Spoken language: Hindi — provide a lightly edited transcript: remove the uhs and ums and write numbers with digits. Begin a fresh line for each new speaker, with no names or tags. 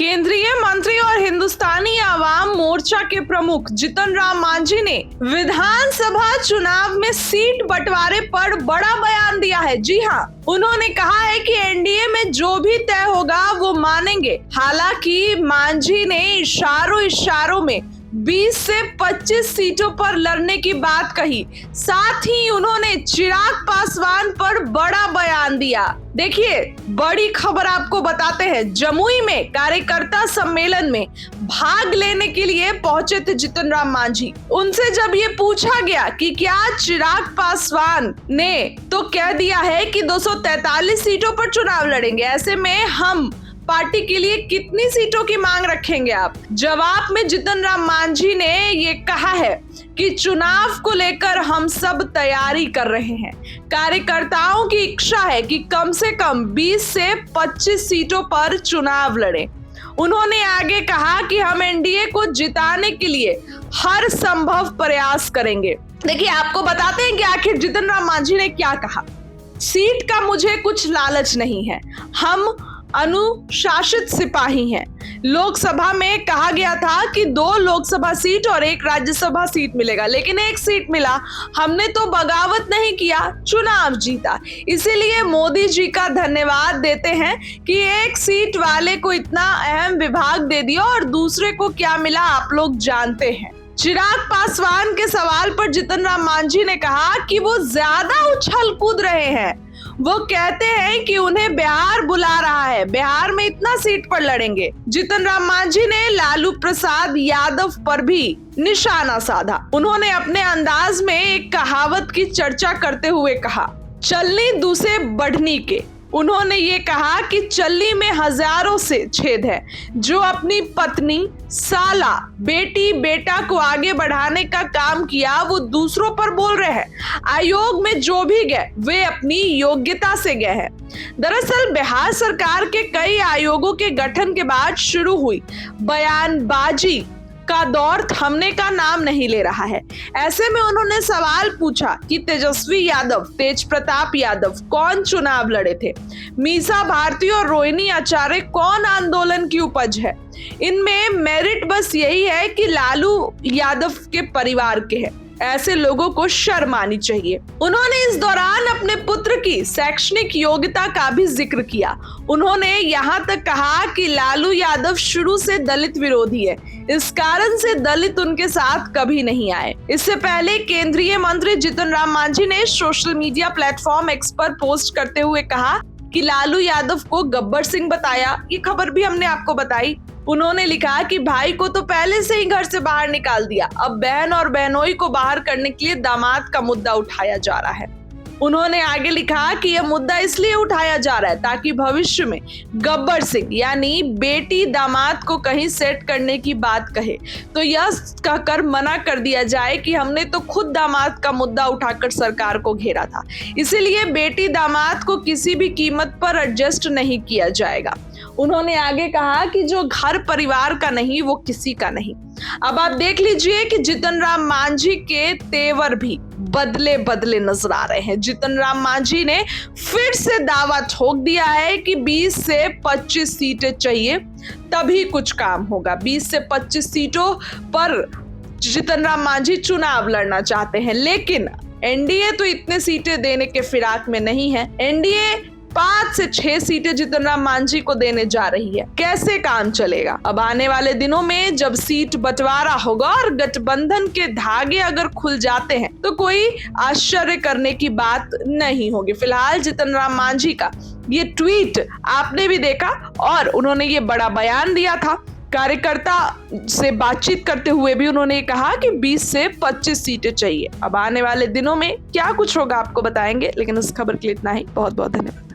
केंद्रीय मंत्री और हिंदुस्तानी आवाम मोर्चा के प्रमुख जीतन राम मांझी ने विधानसभा चुनाव में सीट बंटवारे पर बड़ा बयान दिया है। जी हां, उन्होंने कहा है कि एनडीए में जो भी तय होगा वो मानेंगे। हालांकि मांझी ने इशारों में 20 से 25 सीटों पर लड़ने की बात कही। साथ ही उन्होंने चिराग पासवान पर बड़ा बयान दिया। देखिए, बड़ी खबर आपको बताते हैं। जमुई में कार्यकर्ता सम्मेलन में भाग लेने के लिए पहुंचे थे जीतन राम मांझी। उनसे जब ये पूछा गया कि क्या चिराग पासवान ने तो कह दिया है कि 243 सीटों पर चुनाव लड़ेंगे, ऐसे में हम पार्टी के लिए कितनी सीटों की मांग रखेंगे आप। जवाब में जीतन राम मांझी ने ये कहा है कि चुनाव को लेकर हम सब तैयारी कर रहे हैं। कार्यकर्ताओं की इच्छा है कि कम से कम 20 से 25 सीटों पर चुनाव लड़ें। उन्होंने आगे कहा कि हम एनडीए को जिताने के लिए हर संभव प्रयास करेंगे। देखिए, आपको बताते हैं कि आखिर जीतन राम मांझी ने क्या कहा। सीट का मुझे कुछ लालच नहीं है, हम अनुशासित सिपाही हैं। लोकसभा में कहा गया था कि 2 लोकसभा सीट और 1 राज्यसभा सीट मिलेगा, लेकिन 1 सीट मिला। हमने तो बगावत नहीं किया, चुनाव जीता। इसीलिए मोदी जी का धन्यवाद देते हैं कि 1 सीट वाले को इतना अहम विभाग दे दिया और दूसरे को क्या मिला आप लोग जानते हैं। चिराग पासवान के सवाल पर जीतन राम मांझी ने कहा कि वो ज्यादा उछल कूद रहे हैं। वो कहते हैं कि उन्हें बिहार बुला रहा है, बिहार में इतना सीट पर लड़ेंगे। जीतन राम मांझी ने लालू प्रसाद यादव पर भी निशाना साधा। उन्होंने अपने अंदाज में एक कहावत की चर्चा करते हुए कहा, चलनी दूसे बढ़नी के। उन्होंने ये कहा कि चल्ली में हजारों से छेद है। जो अपनी पत्नी, साला, बेटी, बेटा को आगे बढ़ाने का काम किया वो दूसरों पर बोल रहे हैं। आयोग में जो भी गए वे अपनी योग्यता से गए हैं। दरअसल बिहार सरकार के कई आयोगों के गठन के बाद शुरू हुई बयानबाजी का दौर थमने का नाम नहीं ले रहा है। ऐसे में उन्होंने सवाल पूछा कि तेजस्वी यादव, तेज प्रताप यादव कौन चुनाव लड़े थे? मीसा भारती और रोहिणी आचार्य कौन आंदोलन की उपज है? इनमें मेरिट बस यही है कि लालू यादव के परिवार के हैं। ऐसे लोगों को शर्म आनी चाहिए। उन्होंने इस दौरान अपने पुत्र की शैक्षणिक योग्यता का भी जिक्र किया। उन्होंने यहाँ तक कहा कि लालू यादव शुरू से दलित विरोधी है, इस कारण से दलित उनके साथ कभी नहीं आए। इससे पहले केंद्रीय मंत्री जीतन राम मांझी ने सोशल मीडिया प्लेटफॉर्म एक्स पर पोस्ट करते हुए कहा कि लालू यादव को गब्बर सिंह बताया। ये खबर भी हमने आपको बताई। उन्होंने लिखा कि भाई को तो पहले से ही घर से बाहर निकाल दिया, अब बहन और बहनोई को बाहर करने के लिए दामाद का मुद्दा उठाया जा रहा है। उन्होंने आगे लिखा कि यह मुद्दा इसलिए उठाया जा रहा है ताकि भविष्य में गब्बर सिंह यानी बेटी दामाद को कहीं सेट करने की बात कहे तो यह कहकर मना कर दिया जाए कि हमने तो खुद दामाद का मुद्दा उठाकर सरकार को घेरा था, इसीलिए बेटी दामाद को किसी भी कीमत पर एडजस्ट नहीं किया जाएगा। उन्होंने आगे कहा कि जो घर परिवार का नहीं वो किसी का नहीं। अब आप देख लीजिए कि जीतन राम मांझी के तेवर भी बदले बदले नजर आ रहे हैं। जीतन राम मांझी ने फिर से दावा ठोक दिया है कि 20 से 25 सीटें चाहिए तभी कुछ काम होगा। 20 से 25 सीटों पर जीतन राम मांझी चुनाव लड़ना चाहते हैं, लेकिन एनडीए तो इतने सीटें देने के फिराक में नहीं है। एनडीए 5 से 6 सीटें जीतन राम मांझी को देने जा रही है। कैसे काम चलेगा? अब आने वाले दिनों में जब सीट बंटवारा होगा और गठबंधन के धागे अगर खुल जाते हैं तो कोई आश्चर्य करने की बात नहीं होगी। फिलहाल जीतन राम मांझी का ये ट्वीट आपने भी देखा और उन्होंने ये बड़ा बयान दिया था। कार्यकर्ता से बातचीत करते हुए भी उन्होंने कहा कि 20 से 25 सीटें चाहिए। अब आने वाले दिनों में क्या कुछ होगा आपको बताएंगे, लेकिन इस खबर के लिए इतना ही। बहुत बहुत धन्यवाद।